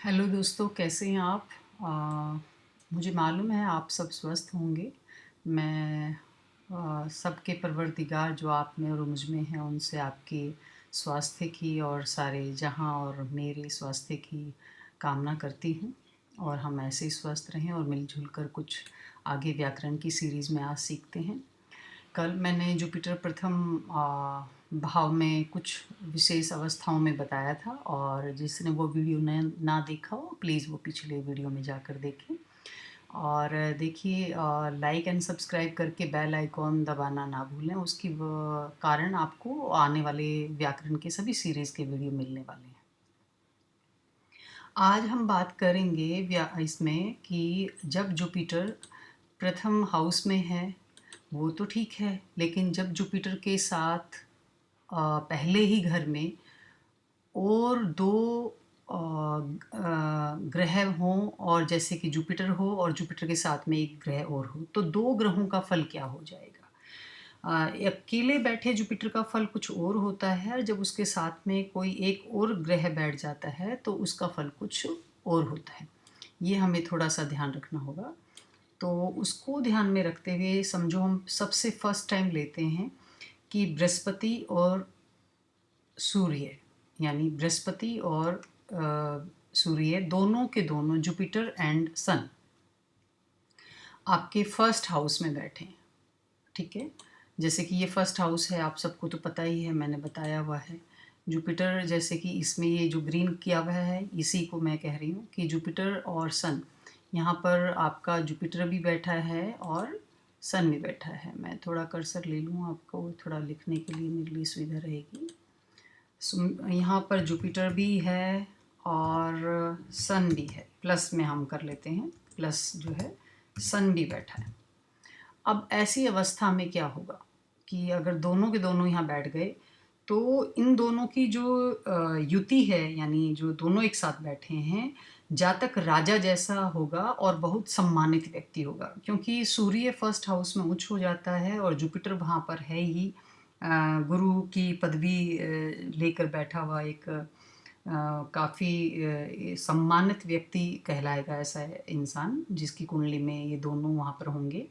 Hello दोस्तों, कैसे हैं आप? मुझे मालूम है आप सब स्वस्थ होंगे। मैं सबके परवरदिगार जो आप में और मुझ में हैं उनसे आपके स्वास्थ्य की और सारे जहां और मेरे स्वास्थ्य की कामना करती हूं, और हम ऐसे ही स्वस्थ रहें और मिलजुल कर कुछ आगे व्याकरण की सीरीज़ में आज सीखते हैं। कल मैंने जुपिटर प्रथम भाव में कुछ विशेष अवस्थाओं में बताया था, और जिसने वो वीडियो ना देखा हो प्लीज़ वो पिछले वीडियो में जाकर देखें। और देखिए, लाइक एंड सब्सक्राइब करके बेल आइकॉन दबाना ना भूलें। उसकी कारण आपको आने वाले व्याकरण के सभी सीरीज़ के वीडियो मिलने वाले हैं। आज हम बात करेंगे इसमें कि जब जुपिटर प्रथम हाउस में है वो तो ठीक है, लेकिन जब जुपिटर के साथ पहले ही घर में और दो ग्रह हों, और जैसे कि जुपिटर हो और जुपिटर के साथ में एक ग्रह और हो, तो दो ग्रहों का फल क्या हो जाएगा? अकेले बैठे जुपिटर का फल कुछ और होता है, और जब उसके साथ में कोई एक और ग्रह बैठ जाता है तो उसका फल कुछ और होता है। ये हमें थोड़ा सा ध्यान रखना होगा। तो उसको ध्यान में रखते हुए समझो, हम सबसे फर्स्ट टाइम लेते हैं कि बृहस्पति और सूर्य, यानी बृहस्पति और सूर्य दोनों के दोनों, जुपिटर एंड सन, आपके फर्स्ट हाउस में बैठे हैं। ठीक है, जैसे कि ये फर्स्ट हाउस है, आप सबको तो पता ही है, मैंने बताया हुआ है। जुपिटर, जैसे कि इसमें ये जो ग्रीन किया हुआ है इसी को मैं कह रही हूँ कि जुपिटर और सन, यहाँ पर आपका जुपिटर भी बैठा है और सन भी बैठा है। मैं थोड़ा कर्सर ले लूँ, आपको थोड़ा लिखने के लिए मेरे लिए सुविधा रहेगी। यहाँ पर जुपिटर भी है और सन भी है, प्लस में हम कर लेते हैं, प्लस जो है सन भी बैठा है। अब ऐसी अवस्था में क्या होगा कि अगर दोनों के दोनों यहाँ बैठ गए तो इन दोनों की जो युति है, यानी जो दोनों एक साथ बैठे हैं, जातक राजा जैसा होगा और बहुत सम्मानित व्यक्ति होगा, क्योंकि सूर्य फर्स्ट हाउस में उच्च हो जाता है और जुपिटर वहाँ पर है ही गुरु की पदवी लेकर बैठा हुआ एक काफ़ी सम्मानित व्यक्ति कहलाएगा ऐसा इंसान, जिसकी कुंडली में ये दोनों वहाँ पर होंगे।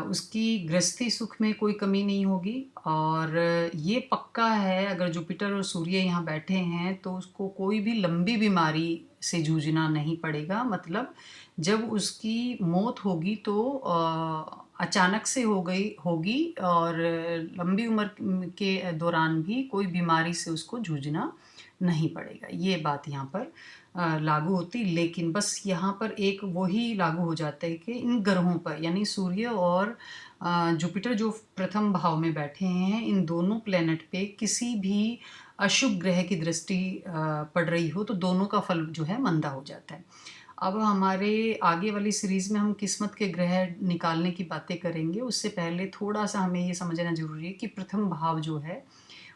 उसकी गृहस्थी सुख में कोई कमी नहीं होगी, और ये पक्का है अगर जुपिटर और सूर्य यहाँ बैठे हैं तो उसको कोई भी लंबी बीमारी से जूझना नहीं पड़ेगा। मतलब जब उसकी मौत होगी तो अचानक से हो गई होगी, और लंबी उम्र के दौरान भी कोई बीमारी से उसको जूझना नहीं पड़ेगा। ये बात यहाँ पर लागू होती, लेकिन बस यहाँ पर एक वही लागू हो जाता है कि इन ग्रहों पर, यानी सूर्य और जुपिटर जो प्रथम भाव में बैठे हैं, इन दोनों प्लेनेट पे किसी भी अशुभ ग्रह की दृष्टि पड़ रही हो तो दोनों का फल जो है मंदा हो जाता है। अब हमारे आगे वाली सीरीज़ में हम किस्मत के ग्रह निकालने की बातें करेंगे। उससे पहले थोड़ा सा हमें ये समझना ज़रूरी है कि प्रथम भाव जो है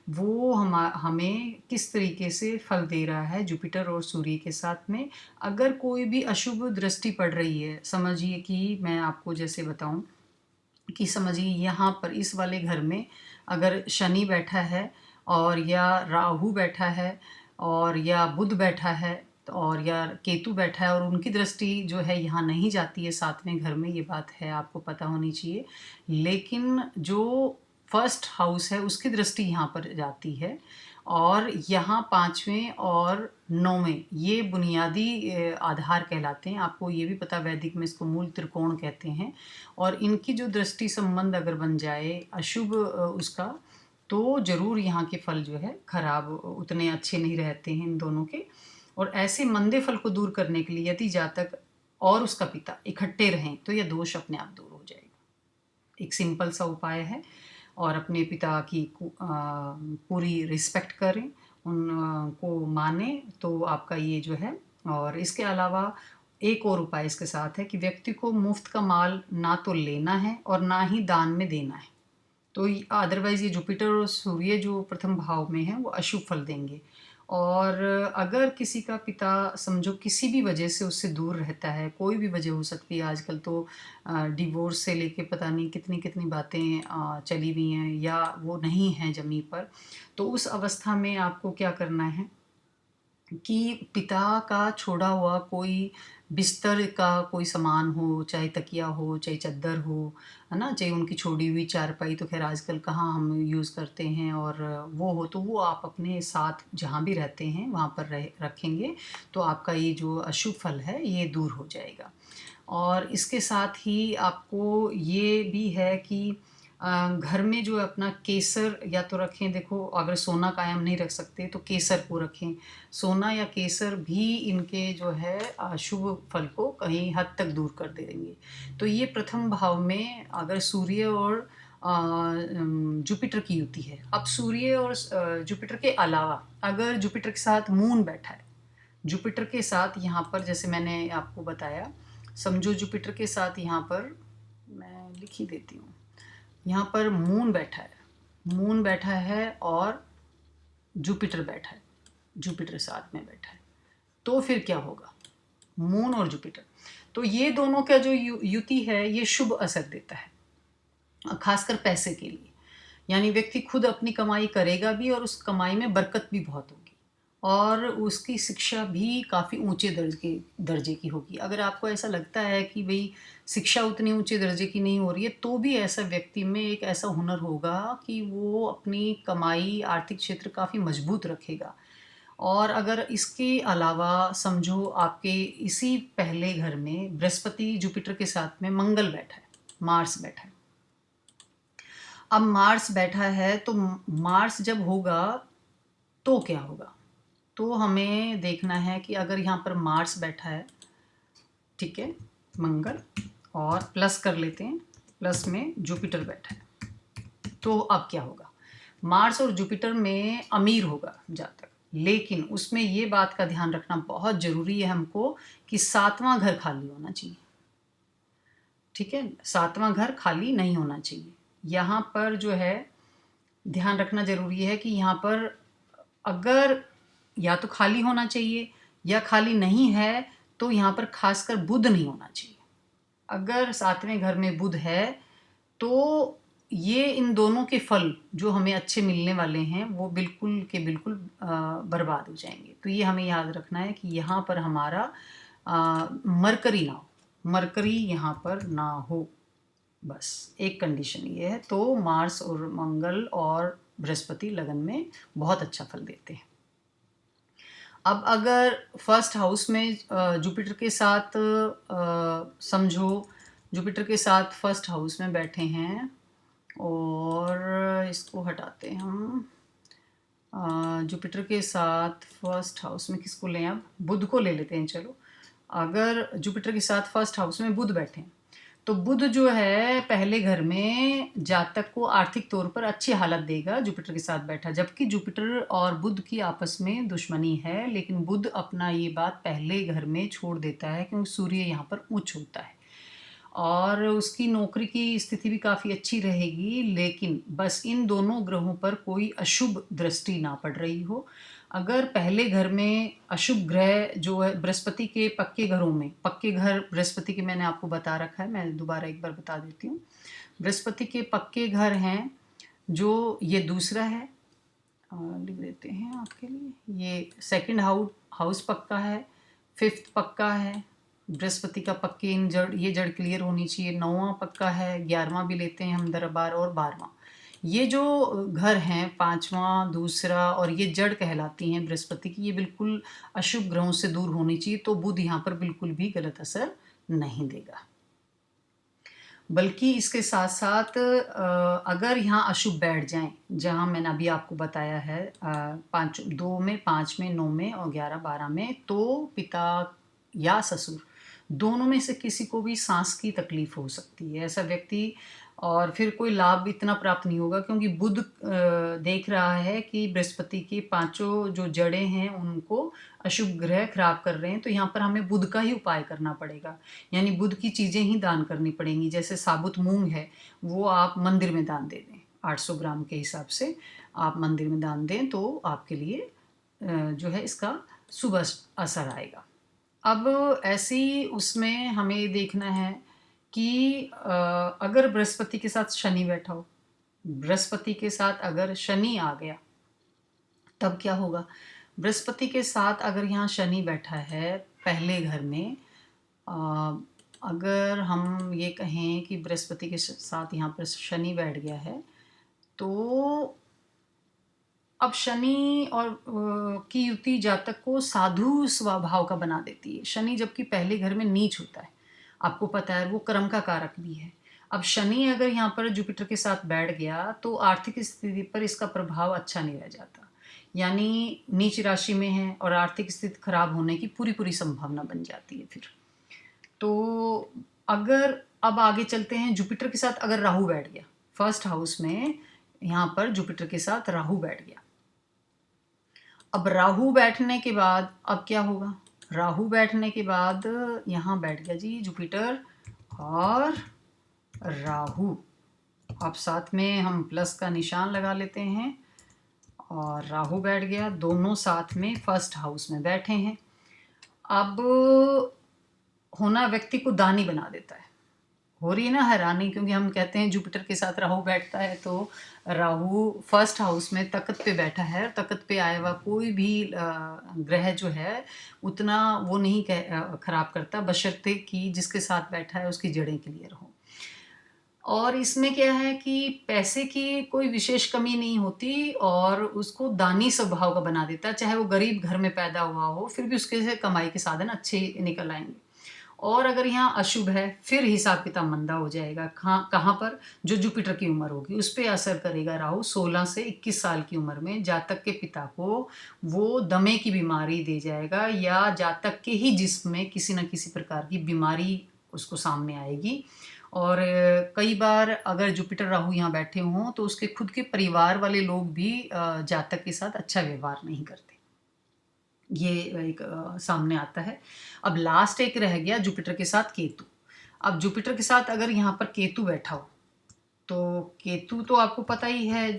वो हमें किस तरीके से फल दे रहा है जुपिटर और सूर्य के साथ में। अगर कोई भी अशुभ दृष्टि पड़ रही है, समझिए कि मैं आपको जैसे बताऊं कि समझिए यहाँ पर इस वाले घर में अगर शनि बैठा है, और या राहु बैठा है, और या बुध बैठा है, और या केतु बैठा है, और उनकी दृष्टि जो है यहाँ नहीं जाती है सातवें घर में, ये बात है आपको पता होनी चाहिए। लेकिन जो फर्स्ट हाउस है उसकी दृष्टि यहाँ पर जाती है, और यहाँ पाँचवें और नौवें ये बुनियादी आधार कहलाते हैं। आपको ये भी पता, वैदिक में इसको मूल त्रिकोण कहते हैं। और इनकी जो दृष्टि संबंध अगर बन जाए अशुभ उसका, तो ज़रूर यहाँ के फल जो है खराब, उतने अच्छे नहीं रहते हैं इन दोनों के। और ऐसे मंदे फल को दूर करने के लिए यदि जातक और उसका पिता इकट्ठे रहें तो यह दोष अपने आप दूर हो जाएगा। एक सिंपल सा उपाय है, और अपने पिता की पूरी रिस्पेक्ट करें, उनको माने, तो आपका ये जो है। और इसके अलावा एक और उपाय इसके साथ है कि व्यक्ति को मुफ्त का माल ना तो लेना है और ना ही दान में देना है। तो अदरवाइज़ ये जुपिटर और सूर्य जो प्रथम भाव में है वो अशुभ फल देंगे। और अगर किसी का पिता समझो किसी भी वजह से उससे दूर रहता है, कोई भी वजह हो सकती है, आजकल तो डिवोर्स से लेके पता नहीं कितनी कितनी बातें चली हुई हैं, या वो नहीं हैं ज़मीन पर, तो उस अवस्था में आपको क्या करना है कि पिता का छोड़ा हुआ कोई बिस्तर का कोई सामान हो, चाहे तकिया हो, चाहे चद्दर हो, है ना? चाहे उनकी छोड़ी हुई चारपाई, तो ख़ैर आजकल कहाँ हम यूज़ करते हैं, और वो हो तो वो आप अपने साथ जहाँ भी रहते हैं वहाँ पर रखेंगे, तो आपका ये जो अशुभ फल है ये दूर हो जाएगा। और इसके साथ ही आपको ये भी है कि घर में जो अपना केसर या तो रखें, देखो अगर सोना कायम नहीं रख सकते तो केसर को रखें। सोना या केसर भी इनके जो है शुभ फल को कहीं हद तक दूर कर देंगे। तो ये प्रथम भाव में अगर सूर्य और जुपिटर की युति है। अब सूर्य और जुपिटर के अलावा अगर जुपिटर के साथ मून बैठा है, जुपिटर के साथ यहाँ पर जैसे मैंने आपको बताया, समझो जुपिटर के साथ यहाँ पर मैं लिख ही देती हूँ, यहाँ पर मून बैठा है, मून बैठा है और जुपिटर बैठा है, जुपिटर साथ में बैठा है, तो फिर क्या होगा? मून और जुपिटर, तो ये दोनों का जो युति है ये शुभ असर देता है, खासकर पैसे के लिए। यानी व्यक्ति खुद अपनी कमाई करेगा भी और उस कमाई में बरकत भी बहुत होगी, और उसकी शिक्षा भी काफ़ी ऊंचे दर्जे की होगी। अगर आपको ऐसा लगता है कि भाई शिक्षा उतनी ऊंचे दर्जे की नहीं हो रही है, तो भी ऐसा व्यक्ति में एक ऐसा हुनर होगा कि वो अपनी कमाई आर्थिक क्षेत्र काफ़ी मजबूत रखेगा। और अगर इसके अलावा समझो आपके इसी पहले घर में बृहस्पति जुपिटर के साथ में मंगल बैठा है, मार्स बैठा है। अब मार्स बैठा है तो मार्स जब होगा तो क्या होगा? तो हमें देखना है कि अगर यहाँ पर मार्स बैठा है, ठीक है, मंगल, और प्लस कर लेते हैं, प्लस में जुपिटर बैठा है, तो अब क्या होगा? मार्स और जुपिटर में अमीर होगा जातक, लेकिन उसमें ये बात का ध्यान रखना बहुत जरूरी है हमको कि सातवां घर खाली होना चाहिए। ठीक है, सातवां घर खाली नहीं होना चाहिए। यहाँ पर जो है ध्यान रखना जरूरी है कि यहाँ पर अगर या तो खाली होना चाहिए या खाली नहीं है तो यहाँ पर खासकर बुध नहीं होना चाहिए। अगर सातवें घर में बुध है तो ये इन दोनों के फल जो हमें अच्छे मिलने वाले हैं वो बिल्कुल के बिल्कुल बर्बाद हो जाएंगे। तो ये हमें याद रखना है कि यहाँ पर हमारा मरकरी ना हो, मरकरी यहाँ पर ना हो, बस एक कंडीशन ये है। तो मार्स और मंगल और बृहस्पति लगन में बहुत अच्छा फल देते हैं। अब अगर फर्स्ट हाउस में जुपिटर के साथ समझो जुपिटर के साथ फर्स्ट हाउस में बैठे हैं, और इसको हटाते हैं हम, जुपिटर के साथ फर्स्ट हाउस में किसको लें? अब बुध को ले लेते हैं। चलो, अगर जुपिटर के साथ फर्स्ट हाउस में बुध बैठे हैं तो बुध जो है पहले घर में जातक को आर्थिक तौर पर अच्छी हालत देगा, जुपिटर के साथ बैठा। जबकि जुपिटर और बुध की आपस में दुश्मनी है, लेकिन बुध अपना ये बात पहले घर में छोड़ देता है क्योंकि सूर्य यहाँ पर उच्च होता है और उसकी नौकरी की स्थिति भी काफ़ी अच्छी रहेगी। लेकिन बस इन दोनों ग्रहों पर कोई अशुभ दृष्टि ना पड़ रही हो। अगर पहले घर में अशुभ ग्रह जो है बृहस्पति के पक्के घरों में, पक्के घर बृहस्पति के मैंने आपको बता रखा है, मैं दोबारा एक बार बता देती हूँ। बृहस्पति के पक्के घर हैं जो ये दूसरा है, लिख देते हैं आपके लिए, ये सेकंड हाउस पक्का है, फिफ्थ पक्का है, बृहस्पति का पक्के इन जड़, ये जड़ क्लियर होनी चाहिए। नौवां पक्का है, 11वां भी लेते हैं हम दरबार, और 12वां। ये जो घर हैं, पांचवां, दूसरा, और ये जड़ कहलाती हैं बृहस्पति की, ये बिल्कुल अशुभ ग्रहों से दूर होनी चाहिए। तो बुध यहाँ पर बिल्कुल भी गलत असर नहीं देगा। बल्कि इसके साथ साथ अगर यहाँ अशुभ बैठ जाएं, जहाँ मैंने अभी आपको बताया है, 5, 2 में, 5 में, 9 में और 11, 12 में, तो पिता या ससुर दोनों में से किसी को भी सांस की तकलीफ हो सकती है। ऐसा व्यक्ति और फिर कोई लाभ इतना प्राप्त नहीं होगा क्योंकि बुध देख रहा है कि बृहस्पति की पांचों जो जड़ें हैं उनको अशुभ ग्रह खराब कर रहे हैं। तो यहाँ पर हमें बुध का ही उपाय करना पड़ेगा, यानी बुध की चीज़ें ही दान करनी पड़ेंगी। जैसे साबुत मूंग है वो आप मंदिर में दान दे दें, 800 ग्राम के हिसाब से आप मंदिर में दान दें तो आपके लिए जो है इसका शुभ असर आएगा। अब ऐसी उसमें हमें देखना है कि अगर बृहस्पति के साथ शनि बैठा हो, बृहस्पति के साथ अगर शनि आ गया तब क्या होगा? बृहस्पति के साथ अगर यहाँ शनि बैठा है पहले घर में, अगर हम ये कहें कि बृहस्पति के साथ यहाँ पर शनि बैठ गया है, तो अब शनि और की युति जातक को साधु स्वभाव का बना देती है। शनि जबकि पहले घर में नीच होता है, आपको पता है, वो कर्म का कारक भी है। अब शनि अगर यहाँ पर जुपिटर के साथ बैठ गया तो आर्थिक स्थिति पर इसका प्रभाव अच्छा नहीं रह जाता, यानी नीच राशि में है और आर्थिक स्थिति खराब होने की पूरी पूरी संभावना बन जाती है फिर। तो अगर अब आगे चलते हैं, जुपिटर के साथ अगर राहु बैठ गया फर्स्ट हाउस में, यहाँ पर जुपिटर के साथ राहु बैठ गया। अब राहु बैठने के बाद अब क्या होगा, राहु बैठने के बाद यहाँ बैठ गया जी जुपिटर और राहु। अब साथ में हम प्लस का निशान लगा लेते हैं, और राहु बैठ गया, दोनों साथ में फर्स्ट हाउस में बैठे हैं। अब होना व्यक्ति को दानी बना देता है। हो रही है ना हैरानी, क्योंकि हम कहते हैं जुपिटर के साथ राहु बैठता है तो राहु फर्स्ट हाउस में तख्त पे बैठा है, तख्त पे आया हुआ कोई भी ग्रह जो है उतना वो नहीं खराब करता, बशर्ते कि जिसके साथ बैठा है उसकी जड़ें क्लियर हो। और इसमें क्या है कि पैसे की कोई विशेष कमी नहीं होती और उसको दानी स्वभाव का बना देता है, चाहे वो गरीब घर में पैदा हुआ हो फिर भी उसके से कमाई के साधन अच्छे निकल आएंगे। और अगर यहाँ अशुभ है फिर हिसाब किताब मंदा हो जाएगा। कहाँ पर, जो जुपिटर की उम्र होगी उस पर असर करेगा राहु। 16 से 21 साल की उम्र में जातक के पिता को वो दमे की बीमारी दे जाएगा, या जातक के ही जिस्म में किसी न किसी प्रकार की बीमारी उसको सामने आएगी। और कई बार अगर जुपिटर राहु यहाँ बैठे हों तो उसके खुद के परिवार वाले लोग भी जातक के साथ अच्छा व्यवहार नहीं करते, ये एक सामने आता है। अब लास्ट एक रह गया जुपिटर के साथ केतु। अब जुपिटर के साथ अगर यहाँ पर केतु बैठा हो, तो केतु तो आपको पता ही है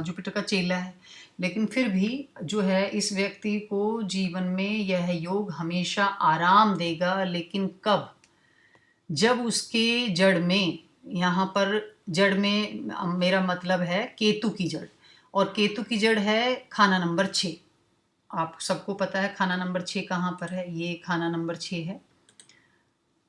जुपिटर का चेला है, लेकिन फिर भी जो है इस व्यक्ति को जीवन में यह योग हमेशा आराम देगा। लेकिन कब, जब उसके जड़ में, यहाँ पर जड़ में मेरा मतलब है केतु की जड़, और केतु की जड़ है खाना नंबर 6। आप सबको पता है खाना नंबर 6 कहाँ पर है, ये खाना नंबर 6 है,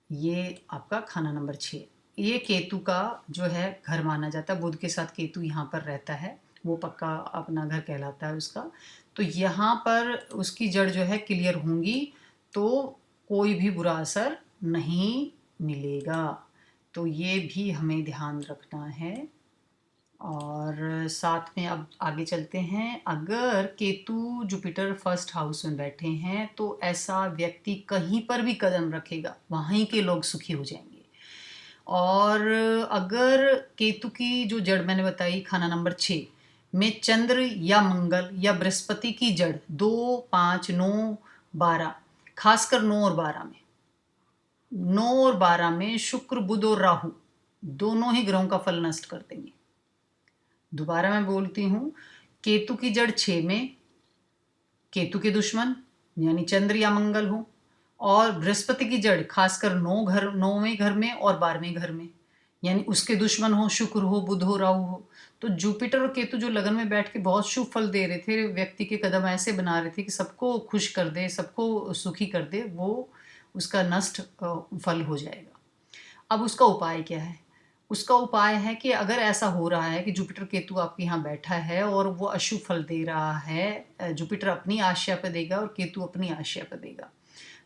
ये आपका खाना नंबर 6। ये केतु का जो है घर माना जाता है, बुध के साथ केतु यहाँ पर रहता है, वो पक्का अपना घर कहलाता है उसका। तो यहाँ पर उसकी जड़ जो है क्लियर होंगी तो कोई भी बुरा असर नहीं मिलेगा, तो ये भी हमें ध्यान रखना है। और साथ में अब आगे चलते हैं, अगर केतु जुपिटर फर्स्ट हाउस में बैठे हैं तो ऐसा व्यक्ति कहीं पर भी कदम रखेगा वहीं के लोग सुखी हो जाएंगे। और अगर केतु की जो जड़ मैंने बताई खाना नंबर 6 में चंद्र या मंगल या बृहस्पति की जड़ 2, 5, 9, 12, खासकर 9 और 12 में, 9 और 12 में शुक्र, बुध और राहु दोनों ही ग्रहों का फल नष्ट कर देंगे। दोबारा मैं बोलती हूँ, केतु की जड़ 6 में केतु के दुश्मन यानी चंद्र या मंगल हो, और बृहस्पति की जड़ खासकर 9वें घर में और 12वें घर में यानी उसके दुश्मन हो, शुक्र हो, बुध हो, राहु हो। तो जुपिटर और केतु जो लगन में बैठ के बहुत शुभ फल दे रहे थे, व्यक्ति के कदम ऐसे बना रहे थे कि सबको खुश कर दे, सबको सुखी कर दे, वो उसका नष्ट फल हो जाएगा। अब उसका उपाय क्या है? उसका उपाय है कि अगर ऐसा हो रहा है कि जुपिटर केतु आपके यहाँ बैठा है और वो अशुभ फल दे रहा है, जुपिटर अपनी आशा पर देगा और केतु अपनी आशा पर देगा।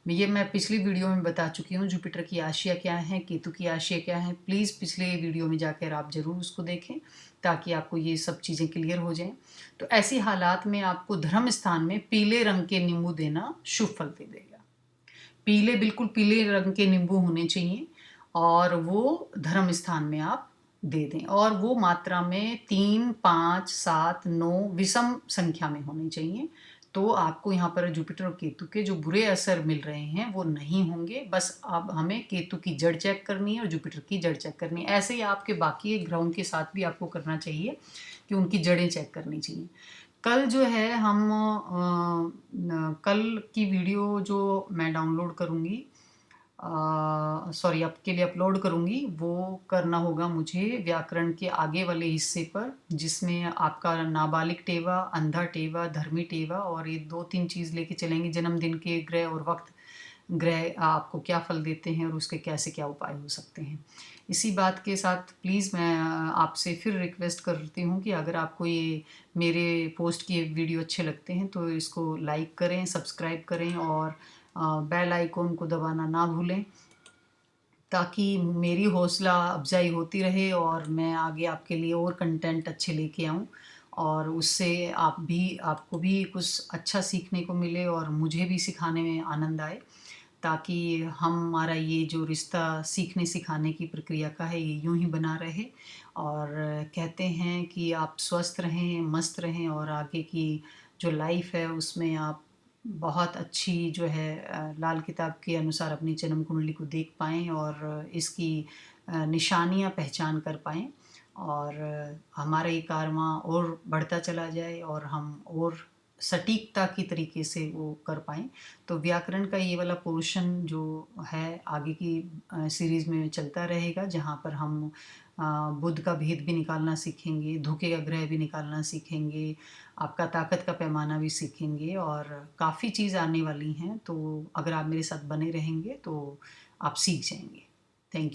ये मैं पिछली वीडियो में बता चुकी हूँ, जुपिटर की आशा क्या है, केतु की आशा क्या है। प्लीज़ पिछले वीडियो में जाकर आप ज़रूर उसको देखें ताकि आपको ये सब चीज़ें क्लियर हो जाएं। तो ऐसी हालात में आपको धर्म स्थान में पीले रंग के नींबू देना शुभ फल दे देगा। पीले, बिल्कुल पीले रंग के नींबू होने चाहिए और वो धर्म स्थान में आप दे दें, और वो मात्रा में 3, 5, 7, 9 विषम संख्या में होनी चाहिए। तो आपको यहाँ पर जुपिटर और केतु के जो बुरे असर मिल रहे हैं वो नहीं होंगे। बस अब हमें केतु की जड़ चेक करनी है और जुपिटर की जड़ चेक करनी है। ऐसे ही आपके बाकी ग्रहों के साथ भी आपको करना चाहिए कि उनकी जड़ें चेक करनी चाहिए। कल जो है हम कल की वीडियो जो मैं डाउनलोड करूँगी सॉरी आपके लिए अपलोड करूँगी, वो करना होगा मुझे व्याकरण के आगे वाले हिस्से पर, जिसमें आपका नाबालिग टेवा, अंधा टेवा, धर्मी टेवा और ये 2-3 चीज़ लेके चलेंगे, जन्मदिन के ग्रह और वक्त ग्रह आपको क्या फल देते हैं और उसके कैसे क्या उपाय हो सकते हैं। इसी बात के साथ प्लीज़ मैं आपसे फिर रिक्वेस्ट करती हूँ कि अगर आपको ये मेरे पोस्ट किए वीडियो अच्छे लगते हैं तो इसको लाइक करें, सब्सक्राइब करें और बेल आइकॉन को दबाना ना भूलें, ताकि मेरी हौसला अफ़ज़ाई होती रहे और मैं आगे आपके लिए और कंटेंट अच्छे लेके आऊँ और उससे आपको भी कुछ अच्छा सीखने को मिले और मुझे भी सिखाने में आनंद आए, ताकि हमारा ये जो रिश्ता सीखने सिखाने की प्रक्रिया का है ये यूं ही बना रहे। और कहते हैं कि आप स्वस्थ रहें, मस्त रहें और आगे की जो लाइफ है उसमें आप बहुत अच्छी जो है लाल किताब के अनुसार अपनी जन्म कुंडली को देख पाएँ और इसकी निशानियाँ पहचान कर पाएँ और हमारा ये कारवां और बढ़ता चला जाए और हम और सटीकता की तरीके से वो कर पाएँ। तो व्याकरण का ये वाला पोर्शन जो है आगे की सीरीज़ में चलता रहेगा, जहाँ पर हम बुध का भेद भी निकालना सीखेंगे, धोखे का ग्रह भी निकालना सीखेंगे, आपका ताकत का पैमाना भी सीखेंगे और काफ़ी चीज़ आने वाली हैं। तो अगर आप मेरे साथ बने रहेंगे तो आप सीख जाएँगे।